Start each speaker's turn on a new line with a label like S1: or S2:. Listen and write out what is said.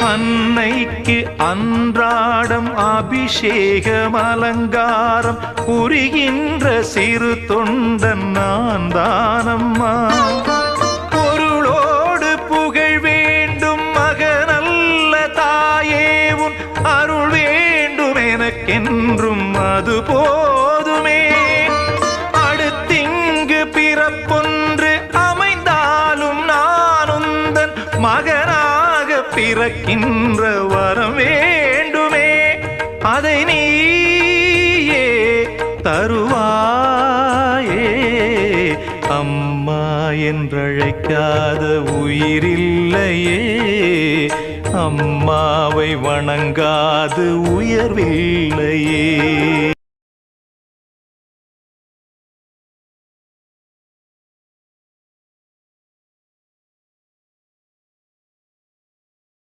S1: அன்னைக்கு அன்றாடம் அபிஷேகம் அலங்காரம் புரிகின்ற சிறு தொண்டன் நான் தானம்மா. பொருளோடு புகழ் வேண்டும் மகனல்ல தாயே உன் அருள் வேண்டும் எனக்கென்றும் அது போதுமே. அடுத்திங்கு பிறப்பொன்று அமைந்தாலும் நான் உந்தன் மகனாக பிறக்கின்ற வரம் வேண்டுமே. அதை நீயே தருவாயே. அம்மா என்றழைக்காத உயிரில்லையே, அம்மாவை வணங்காது உயர்வில்லையே.